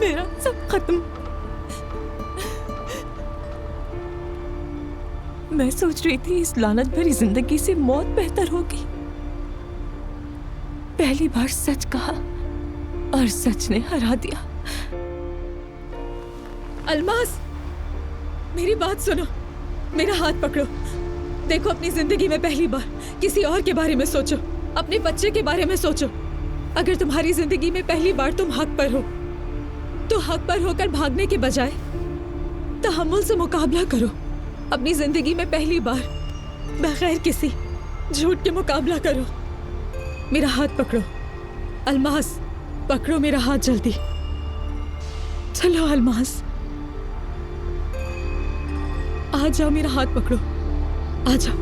मेरा सब खत्म। मैं सोच रही थी इस लानत भरी जिंदगी से मौत बेहतर होगी। पहली बार सच कहा और सच ने हरा दिया। अलमास, मेरी बात सुनो, मेरा हाथ पकड़ो। देखो, अपनी जिंदगी में पहली बार किसी और के बारे में सोचो, अपने बच्चे के बारे में सोचो। अगर तुम्हारी जिंदगी में पहली बार तुम हक पर हो, तो हक पर होकर भागने के बजाय तहम्मुल से मुकाबला करो। अपनी जिंदगी में पहली बार बगैर किसी झूठ के मुकाबला करो। मेरा हाथ पकड़ो अलमास, पकड़ो मेरा हाथ जल्दी। चलो अलमास, आ जाओ, मेरा हाथ पकड़ो, आ जाओ।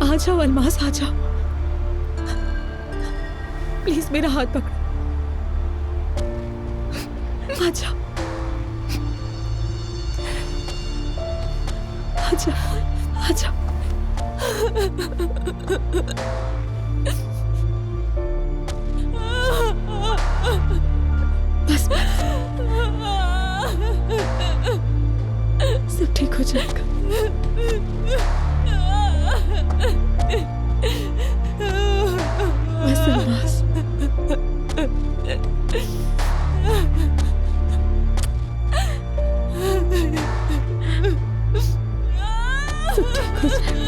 आ जाओ अलमास, आ जाओ, प्लीज मेरा हाथ पकड़ो, आ जाओ, आ जाओ, आ जाओ। बस सब ठीक हो जाएगा। बस अलमास, सब ठीक हो जाएगा।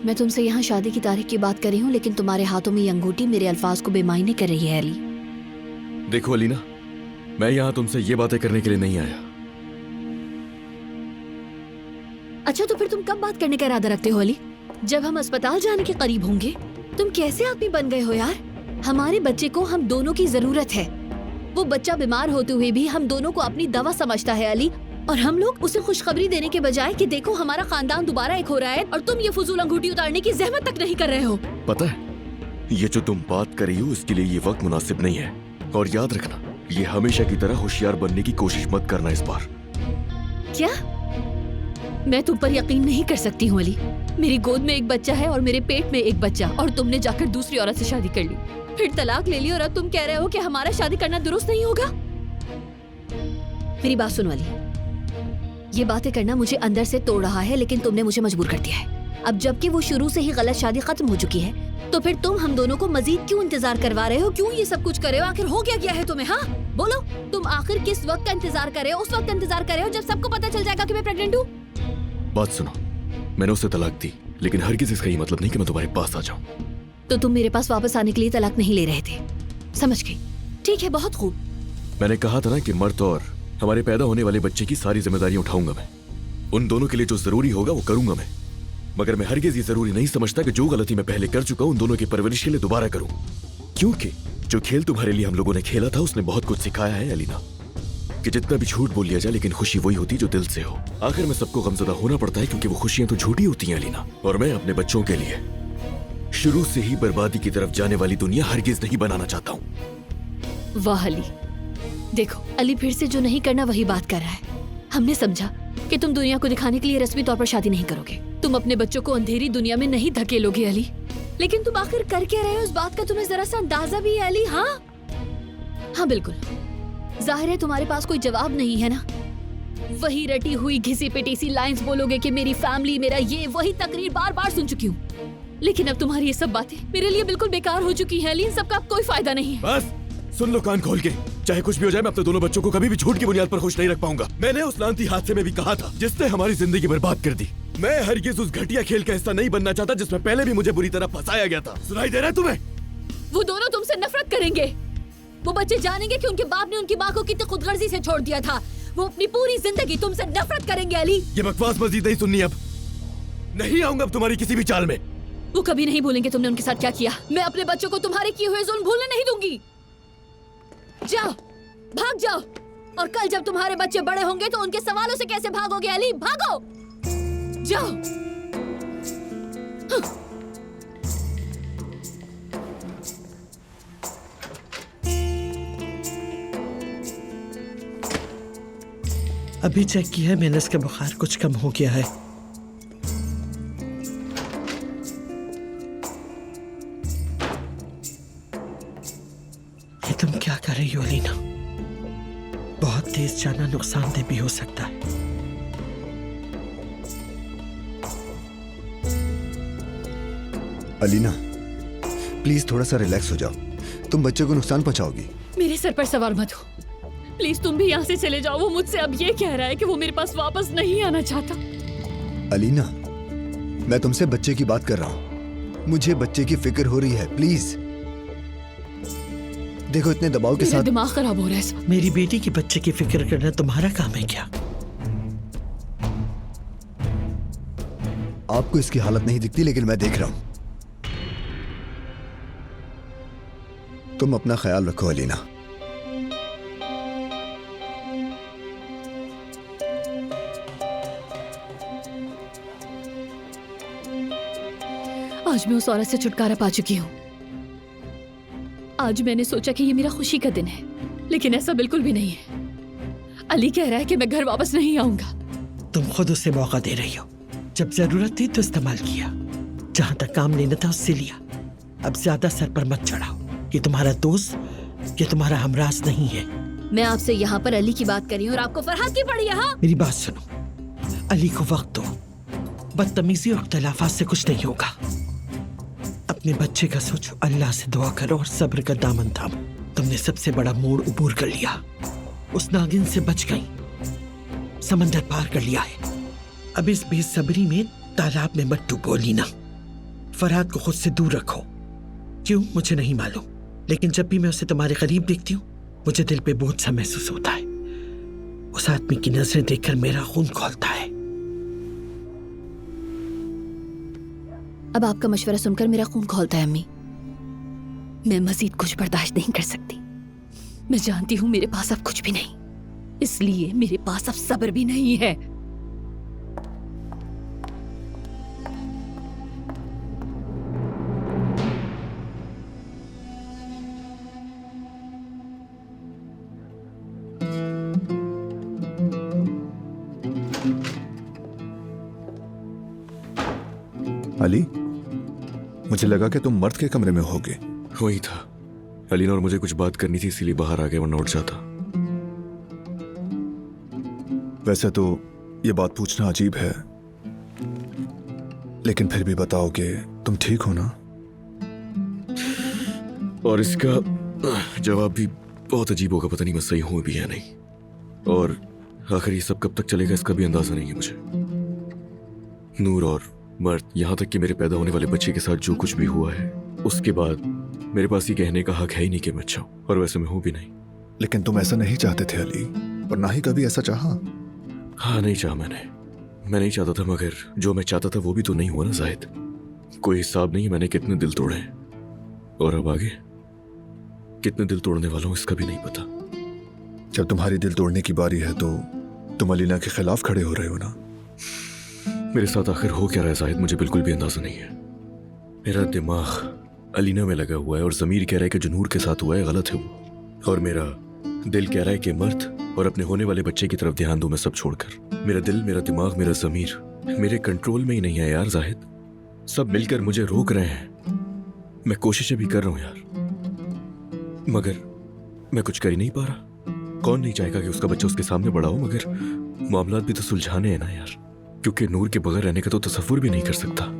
मैं तुमसे यहाँ शादी की तारीख की बात कर रही हूँ, लेकिन तुम्हारे हाथों में ये अंगूठी मेरे अल्फाज को बेमायने कर रही है अली। देखो अलीना, मैं यहाँ तुमसे ये बातें करने के लिए नहीं आया। अच्छा, तो फिर तुम कब बात करने का इरादा रखते हो अली? जब हम अस्पताल जाने के करीब होंगे। तुम कैसे आदमी बन गए हो यार? हमारे बच्चे को हम दोनों की जरूरत है। वो बच्चा बीमार होते हुए भी हम दोनों को अपनी दवा समझता है अली, और हम लोग उसे खुशखबरी देने के बजाय कि देखो हमारा खानदान दोबारा एक हो रहा है, और तुम ये फजूल अंगूठी उतारने की जहमत तक नहीं कर रहे हो। पता है, ये जो तुम बात कर रही हो इसके लिए ये वक्त मुनासिब नहीं है। और याद रखना, ये हमेशा की तरह होशियार बनने की कोशिश मत करना इस बार। क्या? मैं तुम पर यकीन नहीं कर सकती हूँ अली। मेरी गोद में एक बच्चा है और मेरे पेट में एक बच्चा, और तुमने जाकर दूसरी औरत से शादी कर ली, फिर तलाक ले ली, और अब तुम कह रहे हो कि हमारा शादी करना दुरुस्त नहीं होगा। मेरी बात सुनो अली, ये बातें करना मुझे अंदर से तोड़ रहा है, लेकिन तुमने मुझे मजबूर कर दिया है। अब जबकि वो शुरू से ही गलत शादी खत्म हो चुकी है, तो फिर तुम हम दोनों को मजीद क्यों इंतजार करवा रहे हो? क्यों ये सब कुछ कर रहे हो? आखिर हो क्या गया है तुम्हें? हाँ बोलो, तुम आखिर किस वक्त का इंतजार कर रहे हो? उस वक्त इंतजार कर रहे हो जब सबको पता चल जाएगा कि मैं प्रेग्नेंट हूँ? बात सुनो, मैंने उसे तलाक दी, लेकिन हरगिज़ इसका ये मतलब नहीं कि मैं तुम्हारे पास आ जाऊं। तो तुम मेरे पास वापस आने के लिए तलाक नहीं ले रहे थे? समझ गई, ठीक है, बहुत खूब। मैंने कहा था ना कि मर्द और हमारे पैदा होने वाले बच्चे की सारी जिम्मेदारियां उठाऊंगा मैं। उन दोनों के लिए जो जरूरी होगा वो करूंगा मैं, मगर मैं हरगिज़ ये जरूरी नहीं समझता कि जो गलती मैं पहले कर चुका हूं उन दोनों की परवरिश के लिए दोबारा करूं। क्योंकि जो खेल तुम्हारे लिए हम लोगों ने खेला था उसने बहुत कुछ सिखाया है अलीना, कि जितना भी झूठ बोल लिया जाए लेकिन खुशी वही होती जो दिल से हो। आखिर में सबको गमज़दा होना पड़ता है क्योंकि वो खुशियां तो झूठी होती हैं अलीना। और मैं अपने बच्चों के लिए शुरू से ही बर्बादी की तरफ जाने वाली दुनिया हरगिज़ नहीं बनाना चाहता हूँ। वाह अली, देखो अली फिर से जो नहीं करना वही बात कर रहा है। हमने समझा कि तुम दुनिया को दिखाने के लिए रस्मी तौर पर शादी नहीं करोगे, तुम अपने बच्चों को अंधेरी दुनिया में नहीं धकेलोगे अली। लेकिन तुम आखिर कर क्या रहे हो, इस बात का तुम्हें जरा सा अंदाजा भी है अली? हाँ हाँ बिल्कुल, जाहिर है तुम्हारे पास कोई जवाब नहीं है ना। वही रटी हुई घिसी पिटी सी लाइंस बोलोगे कि मेरी फैमिली, मेरा ये, वही तकरीर बार बार सुन चुकी हूँ। लेकिन अब तुम्हारी ये सब बातें मेरे लिए बिल्कुल बेकार हो चुकी हैं अली, इन सबका अब कोई फायदा नहीं है। बस सुन लो कान खोल के, चाहे कुछ भी हो जाए मैं अपने दोनों बच्चों को कभी भी झूठ की बुनियाद पर खुश नहीं रख पाऊंगा। मैंने उस लानती हादसे में भी कहा था जिसने हमारी जिंदगी बर्बाद कर दी। मैं हरगिज़ उस घटिया खेल का हिस्सा नहीं बनना चाहता जिसमें पहले भी मुझे बुरी तरह फंसाया गया था। सुनाई दे रहा है तुम्हें? वो दोनों तुमसे नफरत करेंगे। वो बच्चे जानेंगे कि उनके बाप ने उनकी माँ को कितनी खुदगर्जी से छोड़ दिया था। वो अपनी पूरी जिंदगी तुमसे नफरत करेंगे अली। ये बकवास मजीद नहीं सुननी, अब नहीं आऊंगा अब तुम्हारी किसी भी चाल में। वो कभी नहीं भूलेंगे तुमने उनके साथ क्या किया। मैं अपने बच्चों को तुम्हारे किए हुए जुल्म भूलने नहीं दूंगी। जाओ, भाग जाओ, और कल जब तुम्हारे बच्चे बड़े होंगे तो उनके सवालों से कैसे भागोगे अली? भागो, जाओ। अभी चेक किया है मैंने, इसका बुखार कुछ कम हो गया है। ये तुम क्या कर रही हो अलीना? बहुत तेज जाना नुकसानदेह भी हो सकता है। अलीना प्लीज थोड़ा सा रिलैक्स हो जाओ, तुम बच्चे को नुकसान पहुंचाओगी। मेरे सर पर सवार मत हो प्लीज, तुम भी यहाँ से चले जाओ। वो मुझसे अब ये कह रहा है कि वो मेरे पास वापस नहीं आना चाहता। अलीना मैं तुमसे बच्चे की बात कर रहा हूँ, मुझे बच्चे की फिक्र हो रही है, प्लीज। देखो इतने दबाव के मेरा साथ दिमाग खराब हो रहा है इस वक्त। मेरी बेटी के बच्चे की फिक्र करना तुम्हारा काम है क्या? आपको इसकी हालत नहीं दिखती, लेकिन मैं देख रहा हूं। तुम अपना ख्याल रखो अलीना। आज मैं उस औरत से छुटकारा पा चुकी हूँ। आज मैंने सोचा कि ये मेरा खुशी का दिन है, लेकिन ऐसा बिल्कुल भी नहीं है। अली कह रहा है कि मैं घर वापस नहीं आऊंगा। तुम खुद उसे मौका दे रही हो। जब जरूरत थी तो इस्तेमाल किया, जहां तक काम लेना था उससे लिया। अब ज्यादा सर पर मत चढ़ाओ। ये तुम्हारा दोस्त, ये तुम्हारा हमराज नहीं है। मैं आपसे यहाँ पर अली की बात कर रही हूँ और आपको फरहाद की पड़ी यहाँ। मेरी बात सुनो, अली को वक्त दो। बदतमीजी और इख्तिलाफात से कुछ नहीं होगा। अपने बच्चे का सोचो, अल्लाह से दुआ करो और सब्र का दामन थामो। तुमने सबसे बड़ा मोड़ उबूर कर लिया, उस नागिन से बच गई, समंदर पार कर लिया है। अब इस बेसब्री में तालाब में मत डूबो लीना। फरहाद को खुद से दूर रखो। क्यों मुझे नहीं मालूम, लेकिन जब भी मैं उसे तुम्हारे करीब देखती हूँ मुझे दिल पे बोझ सा महसूस होता है। उस आदमी की नजरें देखकर मेरा खून खौलता है। अब आपका मशवरा सुनकर मेरा खून खौलता है अम्मी। मैं मजीद कुछ बर्दाश्त नहीं कर सकती। मैं जानती हूँ मेरे पास अब कुछ भी नहीं, इसलिए मेरे पास अब सब्र भी नहीं है। अली मुझे लगा कि तुम मर्द के कमरे में होगे। वही था, अलीना और मुझे कुछ बात करनी थी, इसीलिए बाहर आ गया, वरना उठ जाता। वैसे तो ये बात पूछना अजीब है, लेकिन फिर भी बताओ कि तुम ठीक हो ना? और इसका जवाब भी बहुत अजीब होगा, पता नहीं मैं सही हूं भी या नहीं। और आखिर ये सब कब तक चलेगा इसका भी अंदाजा नहीं है मुझे। नूर और मर्द, यहाँ तक कि मेरे पैदा होने वाले बच्चे के साथ जो कुछ भी हुआ है, उसके बाद मेरे पास ये कहने का हक है ही नहीं कि मैं अच्छा हूं, और वैसे मैं हूं भी नहीं। लेकिन तुम ऐसा नहीं चाहते थे अली, और ना ही कभी ऐसा चाहा। हाँ नहीं चाहा मैं नहीं चाहता था, मगर जो मैं चाहता था वो भी तो नहीं हुआ ना जाहिद। कोई हिसाब नहीं मैंने कितने दिल तोड़े हैं, और अब आगे कितने दिल तोड़ने वाला हूं इसका भी नहीं पता। जब तुम्हारी दिल तोड़ने की बारी है तो तुम अलीना के खिलाफ खड़े हो रहे हो ना? मेरे साथ आखिर हो क्या रहा है जाहिद, मुझे बिल्कुल भी अंदाजा नहीं है। मेरा दिमाग अलीना में लगा हुआ है और ज़मीर कह रहा है कि जो नूर के साथ हुआ है गलत है वो, और मेरा दिल कह रहा है कि मर्द और अपने होने वाले बच्चे की तरफ ध्यान दूं मैं सब छोड़कर। मेरा दिल, मेरा दिमाग, मेरा ज़मीर मेरे कंट्रोल में ही नहीं है यार जाहिद। सब मिलकर मुझे रोक रहे हैं। मैं कोशिशें भी कर रहा हूं यार, मगर मैं कुछ कर ही नहीं पा रहा। कौन नहीं चाहेगा कि उसका बच्चा उसके सामने बड़ा हो, मगर मामलात भी तो सुलझाने हैं ना यार, क्योंकि नूर के बगैर रहने का तो तसव्वुर भी नहीं कर सकता।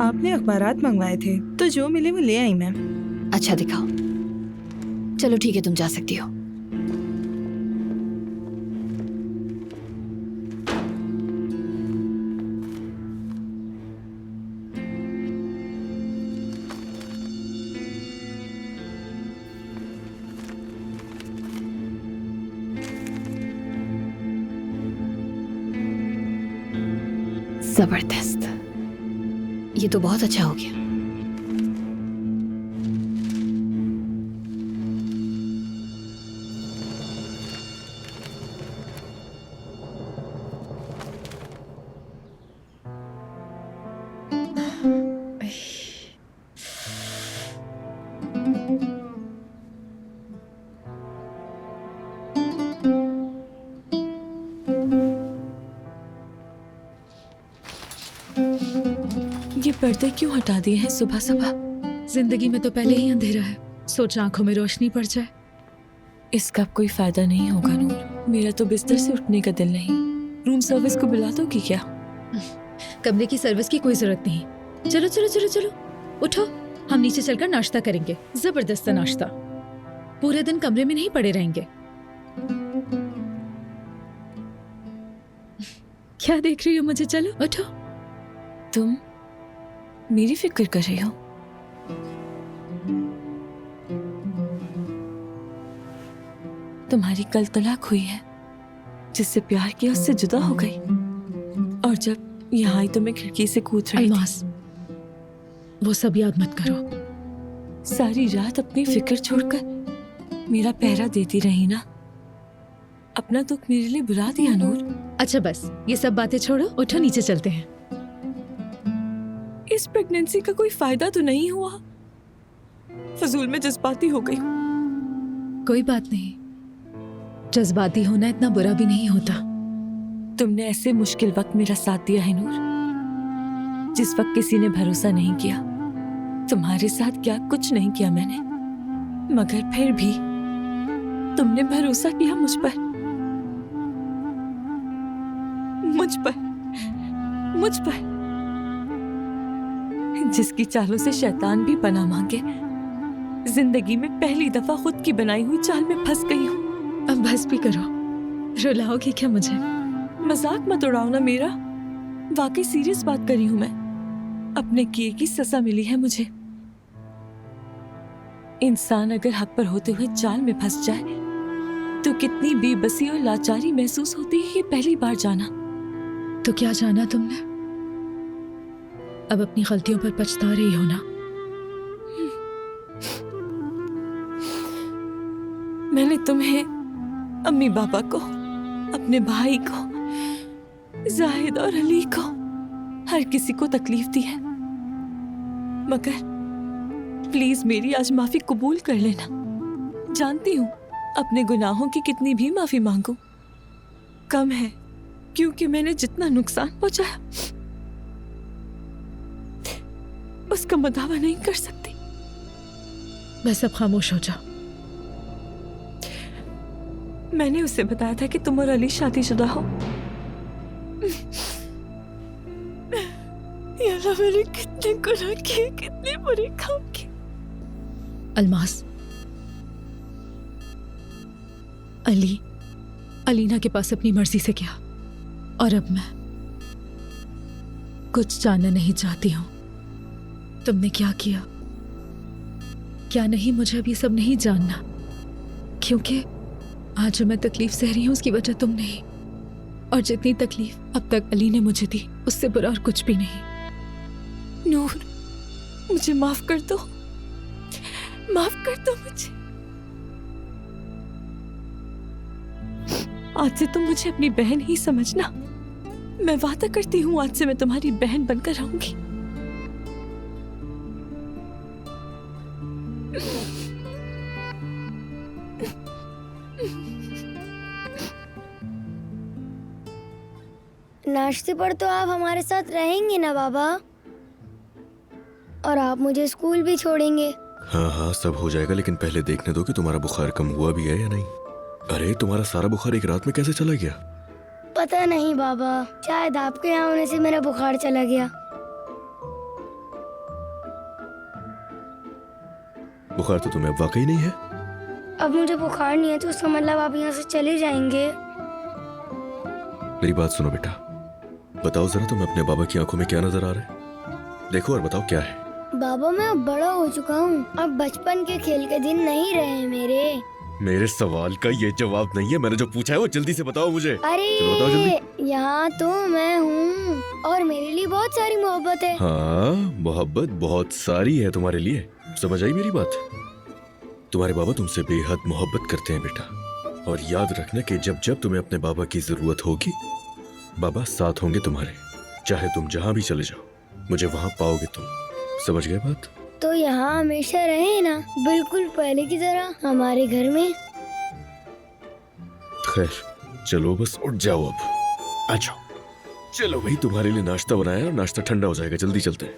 आपने अखबारात मंगवाए थे तो जो मिले वो ले आई मैम। अच्छा दिखाओ। चलो ठीक है, तुम जा सकती हो। जबरदस्त, ये तो बहुत अच्छा हो गया। ये पर्दे क्यों हटा दिए हैं सुबह सुबह? जिंदगी में तो पहले ही अंधेरा है, सोचा आंखों में रोशनी पड़ जाए। इसका अब कोई फायदा नहीं होगा नूर। मेरा तो बिस्तर से उठने का दिल नहीं। रूम सर्विस को बुला दो कि क्या? कमरे की सर्विस की कोई जरूरत नहीं। चलो चलो चलो चलो उठो, हम नीचे चलकर नाश्ता करेंगे। जबरदस्त नाश्ता। पूरे दिन कमरे में नहीं पड़े रहेंगे। क्या देख रही हो मुझे? चलो उठो। तुम मेरी फिक्र कर रही हो? तुम्हारी कल तलाक हुई है, जिससे प्यार किया उससे जुदा हो गई, और जब यहाँ आई तो मैं खिड़की से कूद रही थी। अलमास, वो सब याद मत करो। सारी रात अपनी फिक्र छोड़कर मेरा पहरा देती रही ना। अपना दुख मेरे लिए बुला दिया नूर। अच्छा बस ये सब बातें छोड़ो, उठो नीचे चलते हैं। इस प्रेगनेंसी का कोई फायदा तो नहीं हुआ? फजूल में जज्बाती हो गई। कोई बात नहीं, जज्बाती होना इतना बुरा भी नहीं होता। तुमने ऐसे मुश्किल वक्त मेरा साथ दिया है नूर, जिस वक्त किसी ने भरोसा नहीं किया। तुम्हारे साथ क्या कुछ नहीं किया मैंने, मगर फिर भी तुमने भरोसा किया मुझ पर। मुझ पर जिसकी चालों से शैतान भी पनाह मांगे। जिंदगी में पहली दफा खुद की बनाई हुई चाल में फंस गई हूँ। अब बस भी करो, रुलाओगी क्या मुझे? मजाक मत उड़ाओ ना मेरा, वाकई सीरियस बात कर रही हूँ मैं। अपने किए की सजा मिली है मुझे। इंसान अगर हक पर होते हुए चाल में फंस जाए तो कितनी बेबसी और लाचारी महसूस होती है, ये पहली बार जाना। तो क्या जाना तुमने? अब अपनी गलतियों पर पछता रही हो ना? मैंने तुम्हें, अम्मी पापा को, अपने भाई को, जाहिद और अली को, हर किसी को तकलीफ दी है, मगर प्लीज मेरी आज माफी कबूल कर लेना। जानती हूँ अपने गुनाहों की कितनी भी माफी मांगू कम है, क्योंकि मैंने जितना नुकसान पहुंचाया उसका मदावा नहीं कर सकती। बस अब खामोश हो जाओ। मैंने उसे बताया था कि तुम और अली शादीशुदा हो। या अल्लाह, मैंने कितने गुनाह किए, कितने बुरे काम किए। अलमास, अली अलीना के पास अपनी मर्जी से गया, और अब मैं कुछ जानना नहीं चाहती हूँ। तुमने क्या किया, क्या नहीं, मुझे अब ये सब नहीं जानना, क्योंकि आज जो मैं तकलीफ सह रही हूँ उसकी वजह तुम नहीं, और जितनी तकलीफ अब तक अली ने मुझे दी उससे बुरा और कुछ भी नहीं। नूर, मुझे माफ कर दो, माफ कर दो मुझे। आज से तुम मुझे अपनी बहन ही समझना। मैं वादा करती हूँ आज से मैं तुम्हारी बहन बनकर रहूंगी। नाश्ते पर तो आप हमारे साथ रहेंगे ना बाबा? और आप मुझे स्कूल भी छोड़ेंगे? हाँ हाँ, सब हो जाएगा, लेकिन पहले देखने दो कि तुम्हारा बुखार कम हुआ भी है या नहीं। अरे तुम्हारा सारा बुखार एक रात में कैसे चला गया? पता नहीं बाबा, शायद आपके यहाँ होने से मेरा बुखार चला गया। बुखार तो तुम्हें अब वाकई नहीं है। अब मुझे बुखार नहीं है तो उसका मतलब आप यहाँ से चले जाएंगे। मेरी बात सुनो बेटा, बताओ जरा तुम्हें अपने बाबा की आंखों में क्या नजर आ रहा है? देखो और बताओ क्या है। बाबा मैं अब बड़ा हो चुका हूँ, अब बचपन के खेल के दिन नहीं रहे मेरे। मेरे सवाल का ये जवाब नहीं है, मैंने जो पूछा है वो जल्दी से बताओ मुझे। चलो बताओ जल्दी। अरे यहाँ तो मैं हूँ और मेरे लिए बहुत सारी मोहब्बत है। हाँ, मोहब्बत बहुत सारी है तुम्हारे लिए, समझ आई मेरी बात? तुम्हारे बाबा तुमसे बेहद मोहब्बत करते हैं बेटा, और याद रखना कि जब जब तुम्हें अपने बाबा की जरूरत होगी, बाबा साथ होंगे तुम्हारे। चाहे तुम जहाँ भी चले जाओ, मुझे वहाँ पाओगे तुम। समझ गए बात? तो यहाँ हमेशा रहे ना, बिल्कुल पहले की तरह हमारे घर में। खैर चलो बस उठ जाओ अब, आ जाओ। चलो भाई, तुम्हारे लिए नाश्ता बनाया और नाश्ता ठंडा हो जाएगा, जल्दी चलते हैं।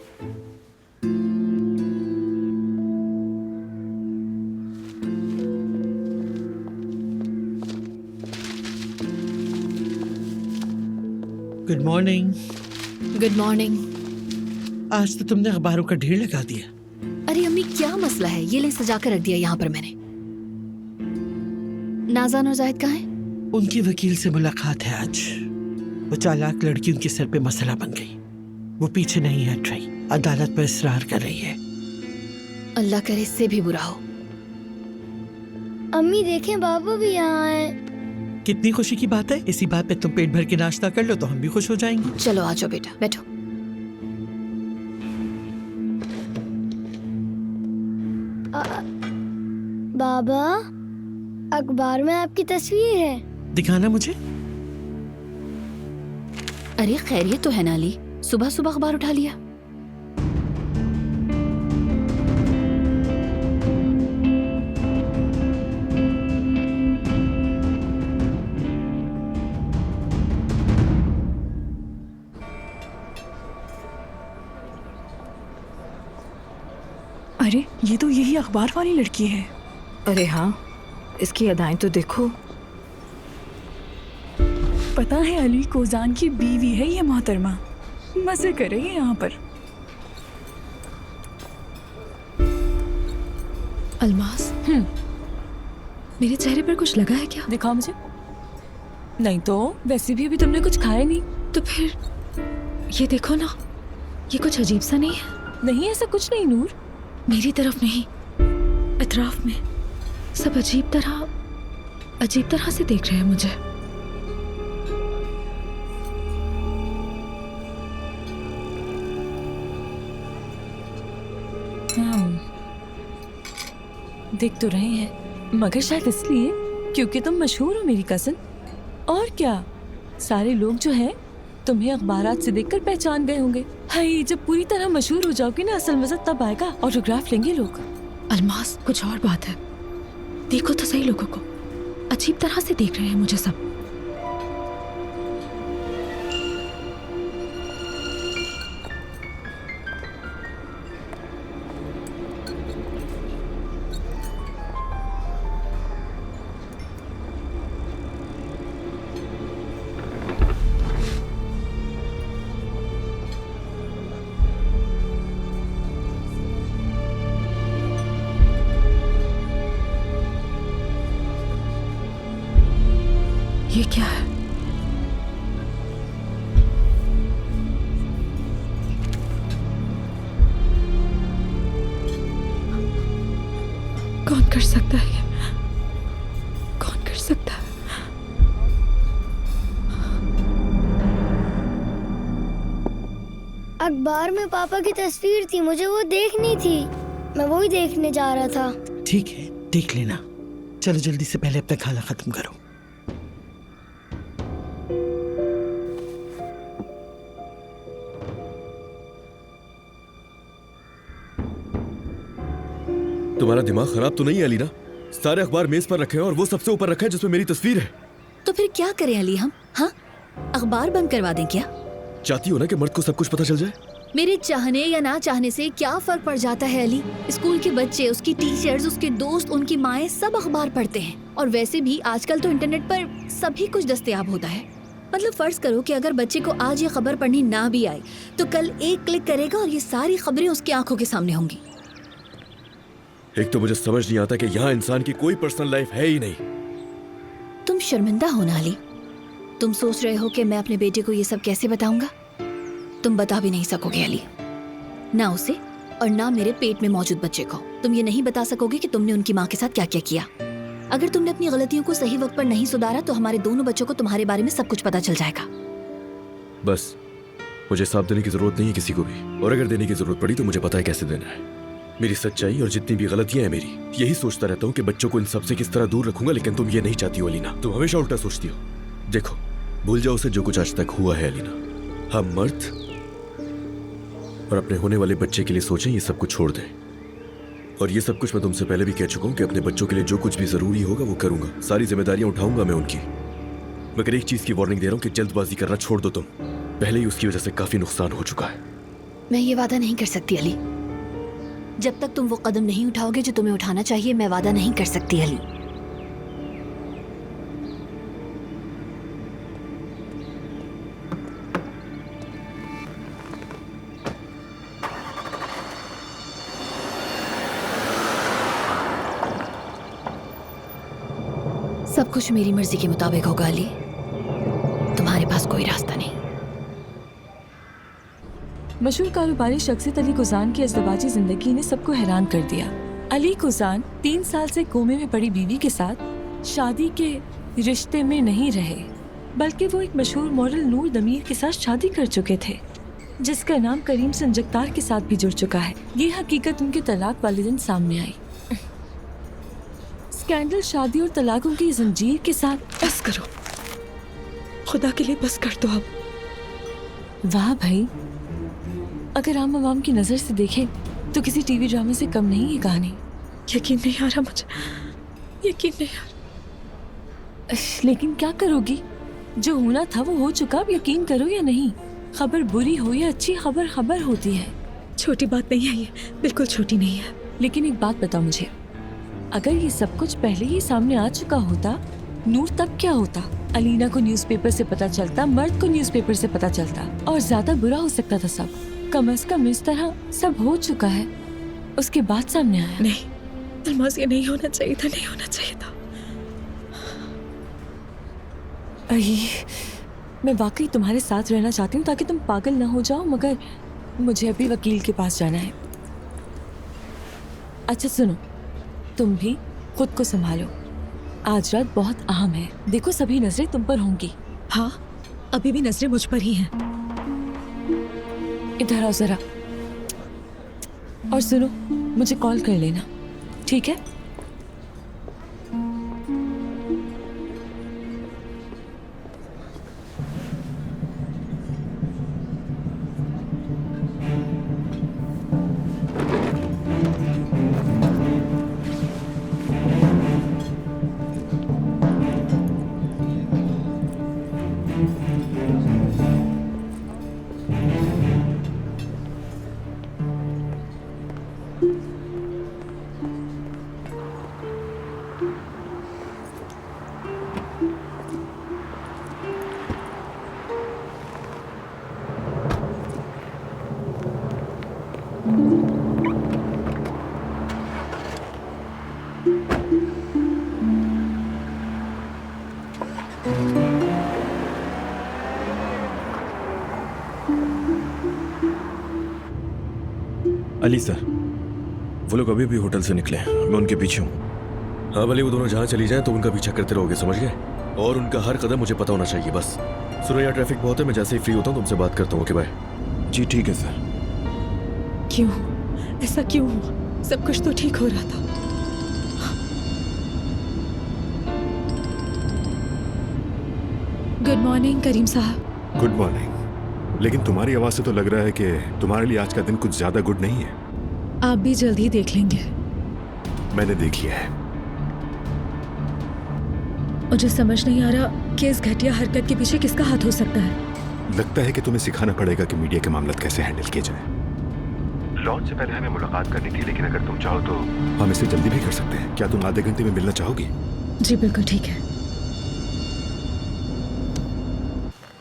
Good morning. Good morning. आज तो तुमने अखबारों का ढेर लगा दिया। अरे अम्मी, क्या मसला है? ये ले सजा कर रख दिया यहाँ पर मैंने। नाज़ान और जाहिद कहाँ हैं? उनकी वकील से मुलाकात है आज। वो चालाक लड़की उनके सर पे मसला बन गई। वो पीछे नहीं हट रही, अदालत पर इसरार कर रही है। अल्लाह करे इससे भी बुरा हो। अम्मी देखें, बाबा भी यहाँ है। कितनी खुशी की बात है। इसी बात पे तुम पेट भर के नाश्ता कर लो तो हम भी खुश हो जाएंगे। चलो आ जाओ बेटा, बैठो। बाबा, अखबार में आपकी तस्वीर है। दिखाना मुझे। अरे खैरियत तो है ना अली, सुबह सुबह अखबार उठा लिया। अरे ये तो यही अखबार वाली लड़की है। अरे हाँ, इसकी अदाएं तो देखो। पता है अली कोजान की बीवी है ये मोहतरमा। मजे करेगी यहाँ पर। अल्मास, मेरे चेहरे पर कुछ लगा है क्या? दिखाओ मुझे। नहीं तो वैसे भी अभी तुमने कुछ खाया नहीं। तो फिर ये देखो ना, ये कुछ अजीब सा नहीं है? नहीं, ऐसा कुछ नहीं नूर। मेरी तरफ नहीं, अतराफ में सब अजीब तरह से देख रहे हैं मुझे। देख तो रहे हैं, मगर शायद इसलिए क्योंकि तुम मशहूर हो मेरी कज़न। और क्या, सारे लोग जो हैं तुम्हें अखबारात से देखकर पहचान गए होंगे। हाय, जब पूरी तरह मशहूर हो जाओगी ना, असल मजा तब आएगा। ऑटोग्राफ लेंगे लोग। अल्मास, कुछ और बात है। देखो तो सही, लोगों को अजीब तरह से देख रहे हैं मुझे सब। ये क्या है? कौन कर सकता है ये? कौन कर सकता है? अखबार में पापा की तस्वीर थी, मुझे वो देखनी थी। मैं वही देखने जा रहा था। ठीक है, देख लेना। चलो जल्दी से पहले अपना खाना खत्म करो। तुम्हारा दिमाग खराब तो नहीं है अलीना? सारे अखबार मेज पर रखे हैं और वो सबसे ऊपर रखा है जिसमें मेरी तस्वीर है। तो फिर क्या करें अली हम? हाँ, अखबार बंद करवा दें क्या? चाहती हो ना कि मर्द को सब कुछ पता चल जाए? मेरे चाहने या ना चाहने से क्या फर्क पड़ जाता है अली? स्कूल के बच्चे, उसकी टीचर्स, उसके दोस्त, उनकी माएं सब अखबार पढ़ते हैं। और वैसे भी आजकल तो इंटरनेट पर सभी कुछ दस्तयाब होता है। मतलब फर्ज करो कि अगर बच्चे को आज ये खबर पढ़नी ना भी आए तो कल एक क्लिक करेगा और ये सारी खबरें उसकी आंखों के सामने होंगी। एक तो मुझे समझ नहीं आता कि यहाँ इंसान की कोई पर्सनल लाइफ है ही नहीं। तुम शर्मिंदा हो ना अली? तुम सोच रहे हो कि मैं अपने बेटे को ये सब कैसे बताऊंगा? तुम बता भी नहीं सकोगे अली, ना उसे और ना मेरे पेट में मौजूद बच्चे को। तुम ये नहीं बता सकोगे कि तुमने उनकी माँ के साथ क्या क्या किया। अगर तुमने अपनी गलतियों को सही वक्त पर नहीं सुधारा तो हमारे दोनों बच्चों को तुम्हारे बारे में सब कुछ पता चल जाएगा। बस मुझे साथ देने की जरूरत नहीं है किसी को भी, और अगर देने की जरूरत पड़ी तो मुझे पता है कैसे देना है। मेरी सच्चाई और जितनी भी गलतियां हैं मेरी, यही सोचता रहता हूँ कि बच्चों को इन सब से किस तरह दूर रखूंगा, लेकिन तुम ये नहीं चाहती हो अलीना। तुम हमेशा उल्टा सोचती हो। देखो, भूल जाओ उसे जो कुछ आज तक हुआ है अलीना। हम मर्द और अपने होने वाले बच्चे के लिए सोचें, ये सब कुछ छोड़ दें। और ये सब कुछ मैं तुमसे पहले भी कह चुका हूँ कि अपने बच्चों के लिए जो कुछ भी जरूरी होगा वो करूंगा, सारी जिम्मेदारियां उठाऊंगा मैं उनकी। मगर एक चीज की वार्निंग दे रहा हूँ कि जल्दबाजी करना छोड़ दो तुम। पहले ही उसकी वजह से काफी नुकसान हो चुका है। मैं ये वादा नहीं कर सकती अली। जब तक तुम वो कदम नहीं उठाओगे जो तुम्हें उठाना चाहिए, मैं वादा नहीं कर सकती अली। सब कुछ मेरी मर्जी के मुताबिक होगा अली, तुम्हारे पास कोई रास्ता नहीं। मशहूर कारोबारी शख्सियत अली कुज़ान की अज़दवाजी जिंदगी ने सबको हैरान कर दिया। अली कुज़ान 3 साल से कोमे में पड़ी बीवी के साथ शादी के रिश्ते में नहीं रहे, बल्कि वो एक मशहूर मॉडल नूर दमीर के साथ शादी कर चुके थे, जिसका नाम करीम संजगतार के साथ भी जुड़ चुका है। ये हकीकत उनके तलाक वाले दिन सामने आई। स्कैंडल, शादी और तलाकों की जंजीर के साथ। बस करो, खुदा के लिए बस कर दो अब। वाह भाई, अगर आम आवाम की नजर से देखें तो किसी टीवी ड्रामे से कम नहीं ये कहानी। यकीन नहीं आ रहा मुझे, यकीन नहीं आ रहा। लेकिन क्या करोगी? जो होना था वो हो चुका, अब यकीन करो या नहीं। खबर बुरी हो या अच्छी, खबर खबर होती है। छोटी बात नहीं है ये, बिल्कुल छोटी नहीं है। लेकिन एक बात बताओ मुझे, अगर ये सब कुछ पहले ही सामने आ चुका होता, नूर तब क्या होता? अलीना को न्यूज़पेपर से पता चलता, मर्द को न्यूज़पेपर से पता चलता, और ज्यादा बुरा हो सकता था सब। कम से कम इस तरह सब हो चुका है, उसके बाद सामने आया। नहीं अल्मास, ये नहीं होना चाहिए था, नहीं होना चाहिए था। अरे, मैं वाकई तुम्हारे साथ रहना चाहती हूँ ताकि तुम पागल ना हो जाओ, मगर मुझे अभी वकील के पास जाना है। अच्छा सुनो, तुम भी खुद को संभालो, आज रात बहुत अहम है। देखो सभी नजरें तुम पर होंगी। हाँ, अभी भी नजरें मुझ पर ही हैं। इधर आओ जरा, और सुनो, मुझे कॉल कर लेना, ठीक है? अली सर, वो लोग अभी भी होटल से निकले, मैं उनके पीछे हूँ। हाँ भले वो दोनों जहाँ चली जाएं तो उनका पीछा करते रहोगे, समझ गए? और उनका हर कदम मुझे पता होना चाहिए बस। सुरैया, ट्रैफिक बहुत है, मैं जैसे ही फ्री होता हूँ तुमसे बात करता हूँ। Okay bye. जी ठीक है सर। क्यों ऐसा क्यों हुआ? सब कुछ तो ठीक हो रहा था। गुड मॉर्निंग करीम साहब। Good morning. लेकिन तुम्हारी आवाज से तो लग रहा है कि तुम्हारे लिए आज का दिन कुछ ज्यादा गुड नहीं है। आप भी जल्दी देख लेंगे। मैंने देख लिया है। मुझे समझ नहीं आ रहा कि इस घटिया हरकत के पीछे किसका हाथ हो सकता है। लगता है कि तुम्हें सिखाना पड़ेगा कि मीडिया के मामला कैसे हैंडल किए जाए। लॉन्च से पहले हमें मुलाकात करनी थी, लेकिन अगर तुम चाहो तो हम इसे जल्दी भी कर सकते हैं। क्या तुम आधे घंटे में मिलना चाहोगी? जी बिल्कुल ठीक है।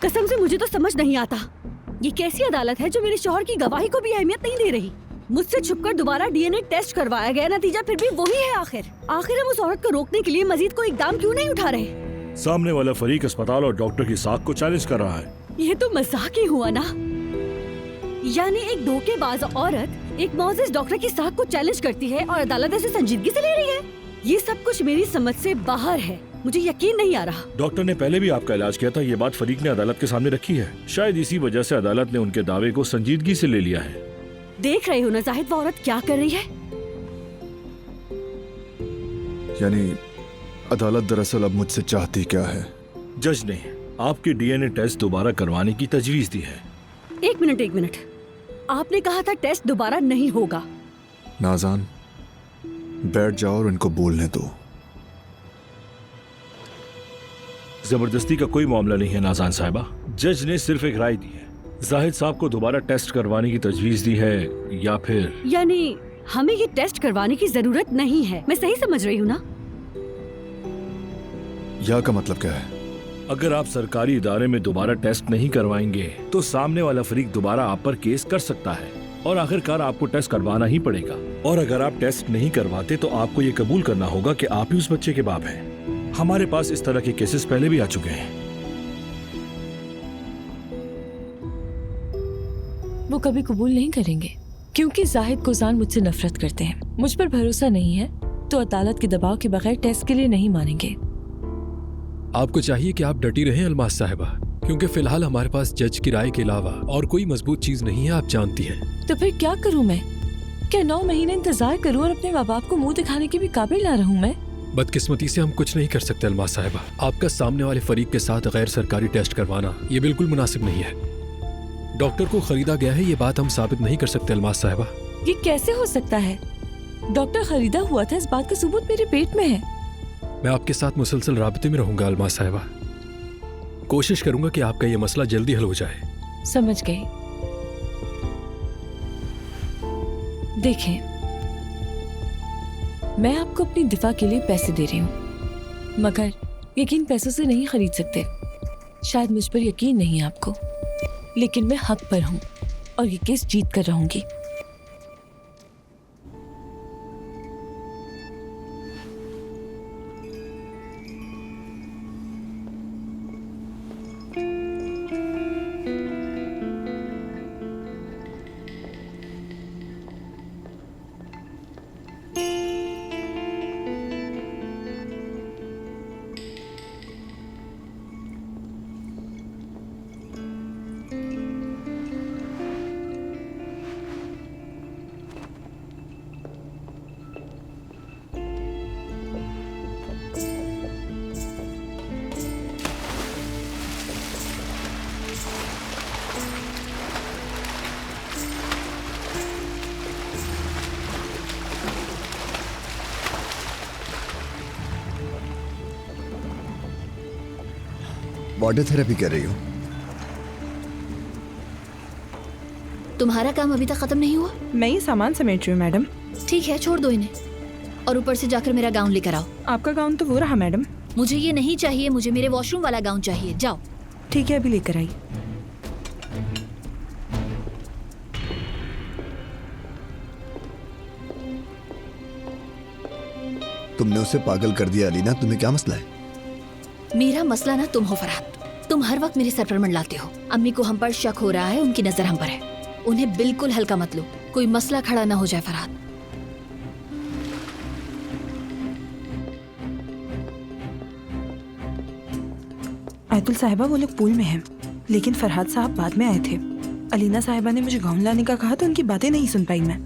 कसम से मुझे तो समझ नहीं आता, ये कैसी अदालत है जो मेरे शौहर की गवाही को भी अहमियत नहीं दे रही। मुझसे छुपकर दोबारा डीएनए टेस्ट करवाया गया, नतीजा फिर भी वही है। आखिर हम उस औरत को रोकने के लिए मजीद कोई इकदाम क्यों नहीं उठा रहे? सामने वाला फरीक अस्पताल और डॉक्टर की साख को चैलेंज कर रहा है। ये तो मजाक ही हुआ ना। यानी एक धोखेबाज औरत एक मुअज़्ज़िज़ डॉक्टर की साख को चैलेंज करती है और अदालत इसे संजीदगी से ले रही है। ये सब कुछ मेरी समझ से बाहर है, मुझे यकीन नहीं आ रहा। डॉक्टर ने पहले भी आपका इलाज किया था, ये बात फरीक ने अदालत के सामने रखी है। शायद इसी वजह से अदालत ने उनके दावे को संजीदगी से ले लिया है। देख रहे हो ना जाहिद, वो औरत क्या कर रही है? यानी अदालत दरअसल अब मुझसे चाहती क्या है? जज ने आपके डीएनए टेस्ट दोबारा करवाने की तजवीज दी है। एक मिनट, आपने कहा था टेस्ट दोबारा नहीं होगा। नाज़ान, बैठ जाओ और इनको बोलने दो। जबरदस्ती का कोई मामला नहीं है नाज़ान साहिबा। जज ने सिर्फ एक राय दी है, जाहिद साहब को दोबारा टेस्ट करवाने की तजवीज दी है या फिर यानी हमें ये टेस्ट करवाने की जरूरत नहीं है। मैं सही समझ रही हूँ ना? या का मतलब क्या है? अगर आप सरकारी इदारे में दोबारा टेस्ट नहीं करवाएंगे तो सामने वाला फरीक दोबारा आप पर केस कर सकता है और आखिरकार आपको टेस्ट करवाना ही पड़ेगा। और अगर आप टेस्ट नहीं करवाते तो आपको ये कबूल करना होगा कि आप ही उस बच्चे के बाप हैं। हमारे पास इस तरह के केसेस पहले भी आ चुके हैं। वो कभी कबूल नहीं करेंगे क्योंकि जाहिद गुजान मुझसे नफरत करते हैं। मुझ पर भरोसा नहीं है तो अदालत के दबाव के बगैर टेस्ट के लिए नहीं मानेंगे। आपको चाहिए कि आप डटी रहें अलमास साहिबा, क्योंकि फिलहाल हमारे पास जज की राय के अलावा और कोई मजबूत चीज नहीं है, आप जानती हैं। तो फिर क्या करूं मैं? क्या 9 महीने इंतजार करूं और अपने माँ बाप को मुंह दिखाने के भी काबिल ना रहूं मैं? बदकिस्मती से हम कुछ नहीं कर सकते अलमास साहिबा। आपका सामने वाले फरीक के साथ गैर सरकारी टेस्ट करवाना ये बिल्कुल मुनासिब नहीं है। डॉक्टर को खरीदा गया है, ये बात हम साबित नहीं कर सकते अलमास साहिबा। ये कैसे हो सकता है? डॉक्टर खरीदा हुआ था, इस बात का सबूत मेरे पेट में है। मैं आपके साथ मुसलसल राबते में रहूंगा अलमास साहिबा। कोशिश करूंगा कि आपका ये मसला जल्दी हल हो जाए। समझ गई। देखें, मैं आपको अपनी दिफा के लिए पैसे दे रही हूँ, मगर यकीन पैसों से नहीं खरीद सकते। शायद मुझ पर यकीन नहीं है आपको, लेकिन मैं हक पर हूँ और ये केस जीत कर रहूंगी। वाटर थेरेपी कर रही हो? तुम्हारा काम अभी तक खत्म नहीं हुआ? मैं ये सामान समेट रही हूँ मैडम। ठीक है, छोड़ दो इन्हें और ऊपर से जाकर मेरा गाउन लेकर आओ। आपका गाउन तो वो रहा मैडम। मुझे ये नहीं चाहिए, मुझे मेरे वॉशरूम वाला गाउन चाहिए। जाओ। ठीक है, अभी लेकर आई। तुमने उसे पागल कर दिया अलीना, तुम्हें क्या मसला है? मेरा मसला ना तुम हो फरहाद। तुम हर वक्त मेरे सर पर मंडलाते हो। अम्मी को हम पर शक हो रहा है, उनकी नजर हम पर है। उन्हें बिल्कुल हल्का मत लो, कोई मसला खड़ा ना हो जाए फरहाद। आयतुल साहिबा, वो लोग पूल में हैं, लेकिन फरहाद साहब बाद में आए थे। अलीना साहिबा ने मुझे गाउन लाने का कहा तो उनकी बातें नहीं सुन पाई मैं।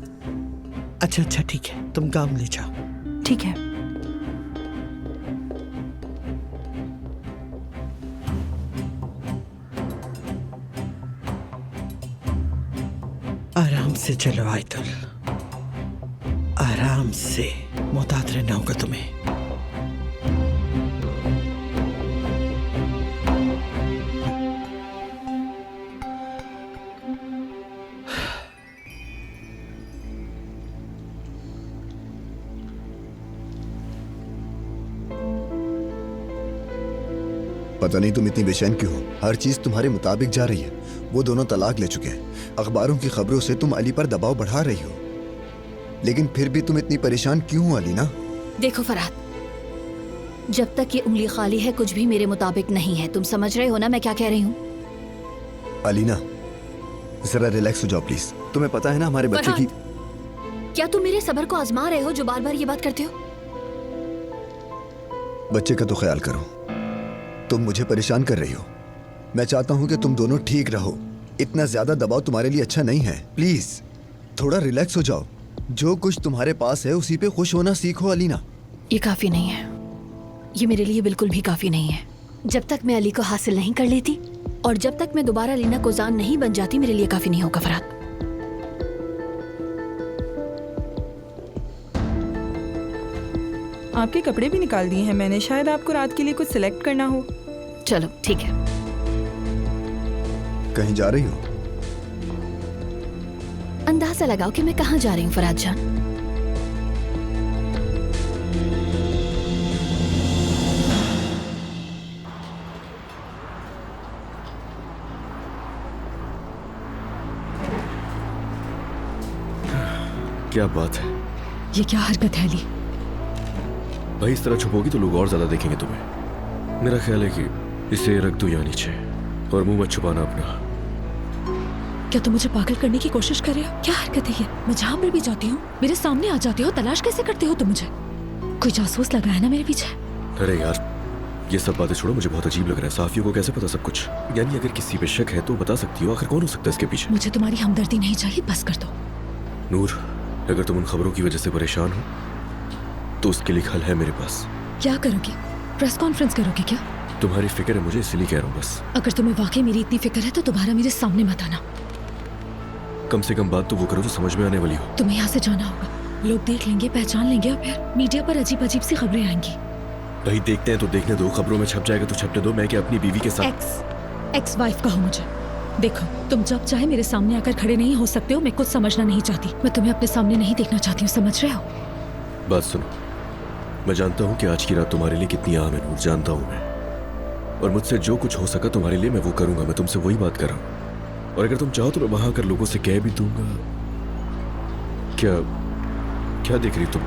अच्छा ठीक है, तुम गाउन ले जाओ। ठीक है। आराम से चलो आयतुल, आराम से, मोहतात रहना होगा तुम्हें। पता नहीं तुम इतनी बेचैन क्यों हो। हर चीज तुम्हारे मुताबिक जा रही है। वो दोनों तलाक ले चुके हैं। अखबारों की खबरों से तुम अली पर दबाव बढ़ा रही हो, लेकिन फिर भी तुम इतनी परेशान क्यों हो अलीना? देखो फरहाद, जब तक ये उंगली खाली है कुछ भी मेरे मुताबिक नहीं है। तुम समझ रहे हो ना मैं क्या कह रही हूँ? अलीना जरा रिलैक्स हो जाओ प्लीज। तुम्हें पता है ना हमारे बच्चे की। क्या तुम मेरे सब्र को आजमा रहे हो जो बार बार ये बात करते हो? बच्चे का तो ख्याल करो। तुम मुझे परेशान कर रही हो। मैं चाहता हूँ कि तुम दोनों ठीक रहो। इतना ज्यादा दबाव तुम्हारे लिए अच्छा नहीं है। प्लीज थोड़ा रिलैक्स हो जाओ। जो कुछ तुम्हारे पास है उसी पे खुश होना सीखो अलीना। ये काफी नहीं है, ये मेरे लिए बिल्कुल भी काफी नहीं है। जब तक मैं अली को हासिल नहीं कर लेती और जब तक मैं दोबारा लीना कोजान नहीं बन जाती मेरे लिए काफी नहीं होगा फरहाद। आपके कपड़े भी निकाल दिए हैं मैंने, शायद आपको रात के लिए कुछ सिलेक्ट करना हो। चलो ठीक है। कहीं जा रही हो? अंदाजा लगाओ कि मैं कहाँ जा रही हूँ फरहाद जान। क्या बात है? ये क्या हरकत है अली? भाई इस तरह छुपोगी तो लोग और ज्यादा देखेंगे तुम्हें। मेरा ख्याल है कि इसे रख दो यहाँ नीचे और मुंह मत छुपाना अपना। क्या तुम मुझे पागल करने की कोशिश कर रहे हो? क्या हरकत है ये? मैं जहाँ पर भी जाती हूँ मेरे सामने आ जाते हो। तलाश कैसे करते हो तुम मुझे? कोई जासूस लगा है ना मेरे पीछे? अरे यार ये सब बातें छोड़ो, मुझे बहुत अजीब लग रहा है। साफियों को कैसे पता सब कुछ? यानी अगर किसी पे शक है तो बता सकती हो। आखिर कौन हो सकता है इसके पीछे? मुझे तुम्हारी हमदर्दी नहीं चाहिए, बस कर दो। नूर, अगर तुम उन खबरों की वजह से परेशान हो तो उसके लिए हल है मेरे पास। क्या करोगे? प्रेस कॉन्फ्रेंस करोगे क्या? तुम्हारी फिक्र है मुझे इसलिए कह रहा हूँ बस। अगर तुम्हें वाकई मेरी इतनी फिक्र है तो दोबारा मेरे सामने मत आना। कम से कम बात तो वो करो जो समझ में आने वाली हो। तुम्हें यहाँ से जाना होगा। लोग देख लेंगे, पहचान लेंगे और फिर मीडिया पर अजीब अजीब सी खबरें आएंगी। भाई देखते हैं तो देखने दो। खबरों में छप जाएगा तो छपने दो। मैं क्या अपनी बीवी के साथ एक्स वाइफ कहो मुझे। देखो तुम जब चाहे मेरे सामने आकर खड़े नहीं हो सकते हो। मैं कुछ समझना नहीं चाहती। मैं तुम्हें अपने सामने नहीं देखना चाहती हूँ, समझ रहे हो? बात सुनो, मैं जानता हूँ कि आज की रात तुम्हारे लिए कितनी अहम है नूर, जानता हूँ मैं। और मुझसे जो कुछ हो सका तुम्हारे लिए मैं वो करूंगा। मैं तुमसे वही बात कर रहा हूँ। और अगर तुम चाहो तो मैं वहां आकर लोगों से कह भी दूंगा। क्या क्या देख रही तुम?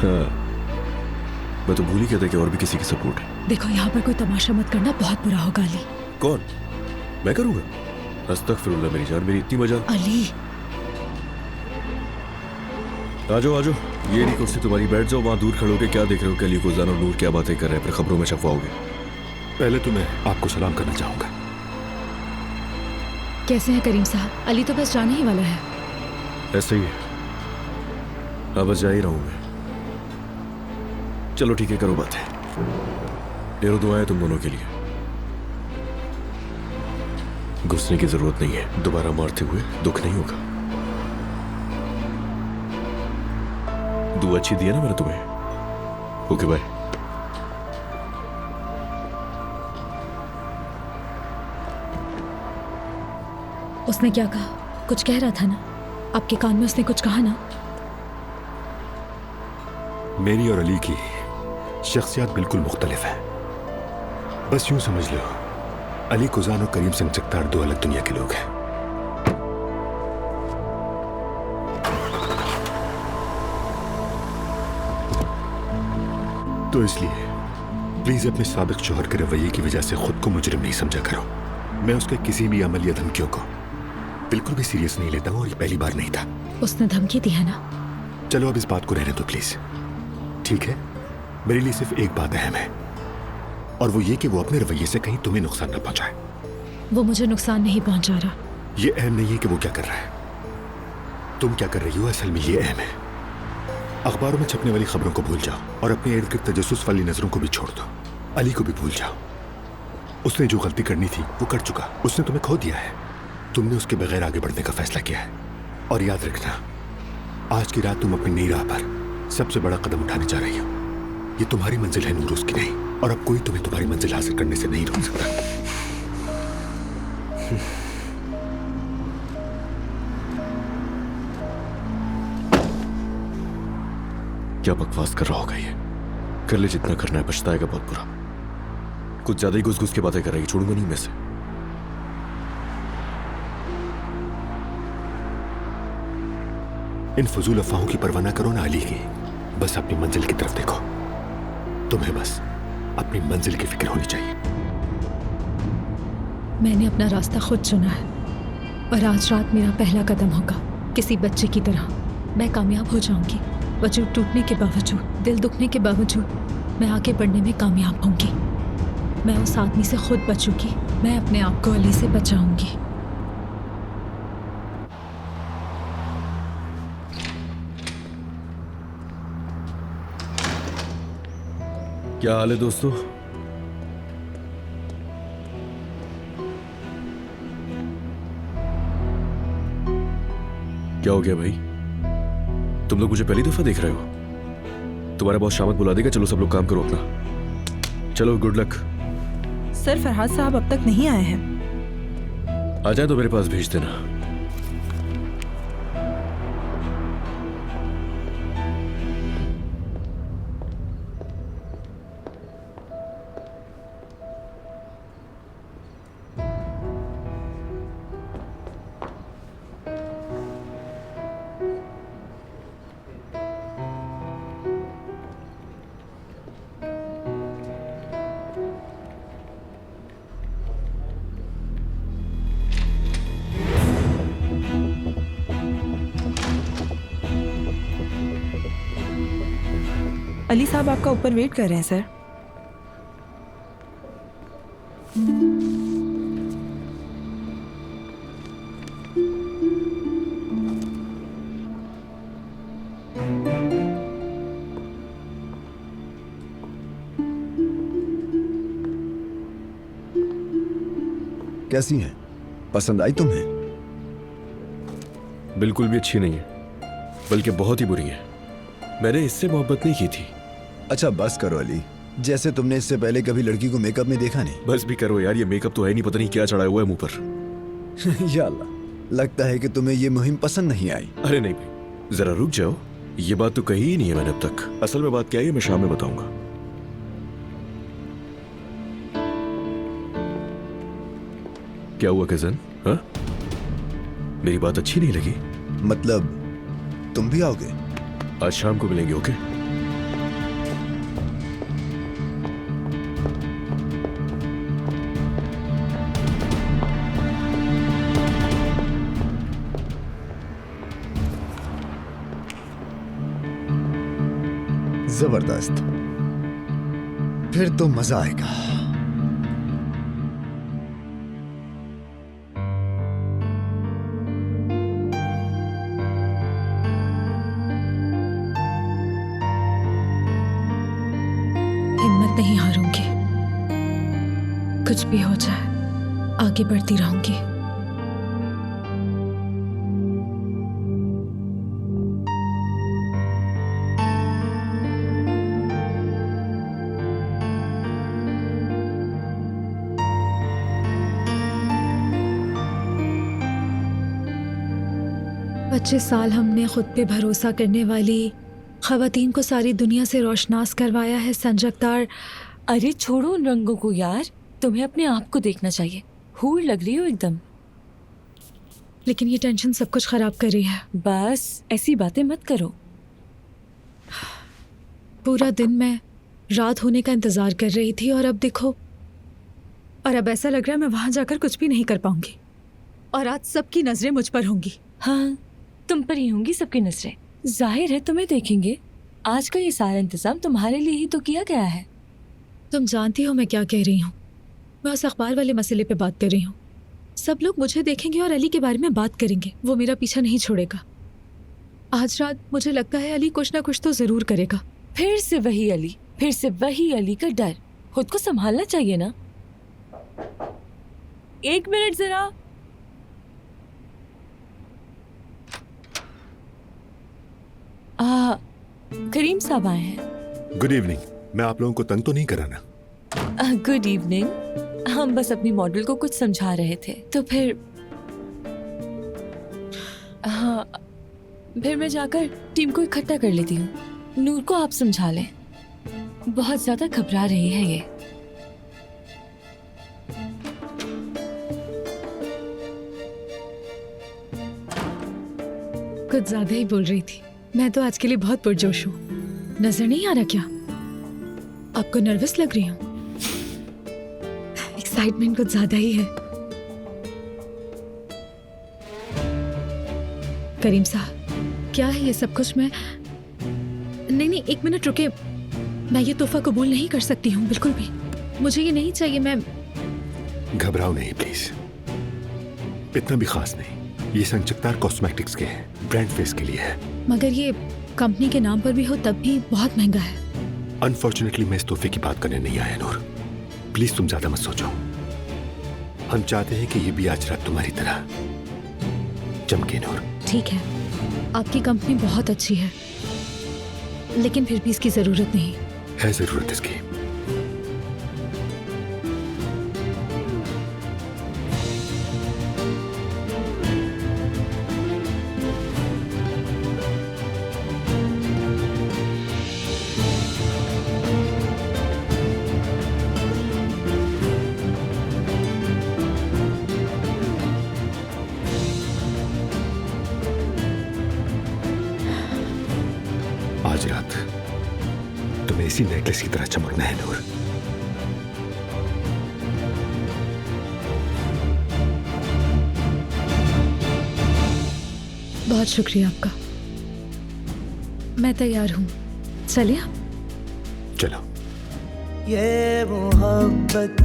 हाँ, मैं तो भूल ही गया था कि और भी किसी की सपोर्ट है। देखो यहाँ पर कोई तमाशा मत करना, बहुत बुरा होगा अली। कौन? मैं करूंगा? अस्तगफिरुल्लाह मेरी जान, मेरी इतनी मजाल। अली आजो आजो, ये नहीं कुर्सी तुम्हारी, बैठ जाओ। वहां दूर खड़े होके क्या देख रहे हो? अली गुलजार और नूर क्या बातें कर रहे हैं, फिर खबरों में छपवाओगे। पहले तो मैं आपको सलाम करना चाहूंगा। कैसे हैं करीम साहब? अली तो बस जाने ही वाला है। ऐसे ही है। अब बस जा ही रहा हूं मैं। चलो ठीक है, करो बातें। ढेरों दुआएं तुम दोनों के लिए। घुसने की जरूरत नहीं है। दोबारा मारते हुए दुख नहीं होगा। दुआ अच्छी दी है ना मैंने तुम्हें। Okay bye. उसने क्या कहा? कुछ कह रहा था ना? आपके कान में उसने कुछ कहा ना? मेरी और अली की शख्सियत बिल्कुल मुख्तलिफ है। बस यूं समझ लो, अली कुजान और करीम सिंह चकतार दो अलग दुनिया के लोग हैं। तो इसलिए प्लीज अपने साबिक शोहर के रवैये की वजह से खुद को मुजरिम नहीं समझा करो। मैं उसके किसी भी अमल या धमकियों को बिल्कुल भी सीरियस नहीं लेता हूँ और ये पहली बार नहीं था। उसने धमकी दी है ना? चलो अब इस बात को रहने दो प्लीज, ठीक है? मेरे लिए सिर्फ एक बात अहम है और वो ये कि वो अपने रवैये से कहीं तुम्हें नुकसान न पहुंचाए। वो मुझे नुकसान नहीं पहुंचा रहा। ये अहम नहीं है कि वो क्या कर रहा है, तुम क्या कर रही हो, असल में ये अहम है। अखबारों में छपने वाली खबरों को भूल जाओ और अपने इर्द गिर्द तजस्सुस वाली नजरों को भी छोड़ दो। अली को भी भूल जाओ। उसने जो गलती करनी थी वो कर चुका। उसने तुम्हें खो दिया है। तुमने उसके बगैर आगे बढ़ने का फैसला किया है। और याद रखना, आज की रात तुम अपनी नई राह पर सबसे बड़ा कदम उठाने जा रही हो। ये तुम्हारी मंजिल है नूर, उसकी नहीं। और अब कोई तुम्हें तुम्हारी मंजिल हासिल करने से नहीं रोक सकता। क्या बकवास कर रहा होगा ये? कर ले जितना करना है, पछताएगा बहुत बुरा। कुछ ज्यादा ही घुस घुस के बातें कर रही, छोड़ूंगा नहीं मैं से। इन फजूल अफवाहों की परवाह ना करो ना अली की, बस अपनी मंजिल की तरफ देखो। तुम्हें बस अपनी मंजिल की फिक्र होनी चाहिए। मैंने अपना रास्ता खुद चुना है और आज रात मेरा पहला कदम होगा। किसी बच्चे की तरह मैं कामयाब हो जाऊंगी। वजूद टूटने के बावजूद, दिल दुखने के बावजूद मैं आगे बढ़ने में कामयाब होंगी। मैं उस आदमी से खुद बचूंगी। मैं अपने आप को अली से बचाऊंगी। क्या हाल है दोस्तों? क्या हो गया भाई? तुम लोग मुझे पहली दफा देख रहे हो? तुम्हारा बॉस शामत बुला देगा। चलो सब लोग काम करो अपना। चलो गुड लक। सर फरहाद साहब अब तक नहीं आए हैं। आ जाए तो मेरे पास भेज देना। अली साहब आपका ऊपर वेट कर रहे हैं सर। कैसी हैं? पसंद आई तुम्हें? बिल्कुल भी अच्छी नहीं है, बल्कि बहुत ही बुरी है। मैंने इससे मोहब्बत नहीं की थी। अच्छा बस करो अली, जैसे तुमने इससे पहले कभी लड़की को मेकअप में देखा नहीं। बस भी करो यार, ये मेकअप तो है नहीं, पता नहीं क्या चढ़ाया हुआ है मुंह पर। या अल्लाह, लगता है कि तुम्हें ये मुहिम पसंद नहीं आई। अरे नहीं भाई, जरा रुक जाओ। ये बात तो कही ही नहीं है मैंने अब तक। असल में बात क्या है मैं शाम में बताऊंगा। क्या हुआ कजन? हाँ, मेरी बात अच्छी नहीं लगी? मतलब तुम भी आओगे? आज शाम को मिलेंगे, ओके? जबरदस्त, फिर तो मजा आएगा। हिम्मत नहीं हारूंगी। कुछ भी हो जाए आगे बढ़ती रहूंगी। पच्चीस साल हमने खुद पे भरोसा करने वाली खवातीन को सारी दुनिया से रोशनास करवाया है संजकदार। अरे छोड़ो उन रंगों को यार, तुम्हें अपने आप को देखना चाहिए। हूर लग रही हो एकदम। लेकिन ये टेंशन सब कुछ खराब कर रही है। बस ऐसी बातें मत करो। पूरा दिन मैं रात होने का इंतजार कर रही थी और अब देखो, और अब ऐसा लग रहा है मैं वहां जाकर कुछ भी नहीं कर पाऊंगी और आज सबकी नजरें मुझ पर होंगी। हाँ, तुम पर ही होंगी सबकी नजरें। जाहिर है तुम्हें देखेंगे। आज का ये सारा इंतजाम तुम्हारे लिए ही तो किया गया है। तुम जानती हो मैं क्या कह रही हूँ। मैं उस अखबार वाले मसले पे बात कर रही हूँ। सब लोग मुझे देखेंगे और अली के बारे में बात करेंगे। वो मेरा पीछा नहीं छोड़ेगा। आज रात मुझे लगता है अली कुछ ना कुछ तो जरूर करेगा। फिर से वही अली, फिर से वही अली का डर। खुद को संभालना चाहिए ना। एक मिनट जरा। करीम साहब आए हैं। Good evening. मैं आप लोगों को तंग तो नहीं करा ना? Good evening. हम बस अपनी मॉडल को कुछ समझा रहे थे, तो फिर हाँ, फिर मैं जाकर टीम को इकट्ठा कर लेती हूँ। नूर को आप समझा लें, बहुत ज्यादा घबरा रही है ये। कुछ ज्यादा ही बोल रही थी। मैं तो आज के लिए बहुत पुरजोश हूँ। नजर नहीं आ रहा क्या? आपको नर्वस लग रही हूँ? एक्साइटमेंट कुछ ज्यादा ही है। करीम साहब, क्या है ये सब कुछ? मैं नहीं, एक मिनट रुके। मैं ये तोहफा कबूल नहीं कर सकती हूँ बिल्कुल भी। मुझे ये नहीं चाहिए। मैं घबराओ नहीं प्लीज, इतना भी खास नहीं। ये संचकदार कॉस्मेटिक्स के हैं, ब्रांड फेस के लिए है। मगर ये कंपनी के नाम पर भी हो तब भी बहुत महंगा है। अनफॉर्चुनेटली मैं इस तोहफे की बात करने नहीं आया नूर। प्लीज तुम ज्यादा मत सोचो। हम चाहते हैं कि ये भी आज रात तुम्हारी तरह चमके नूर। ठीक है, आपकी कंपनी बहुत अच्छी है, लेकिन फिर भी इसकी जरूरत नहीं है। जरूरत इसकी। आज रात तुम्हें इसी नेकलेस की तरह चमकना है नूर। बहुत शुक्रिया आपका। मैं तैयार हूँ, चलिए आप। चलो। ये मोहब्बत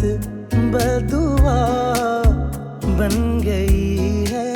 बदुआ बन गई है।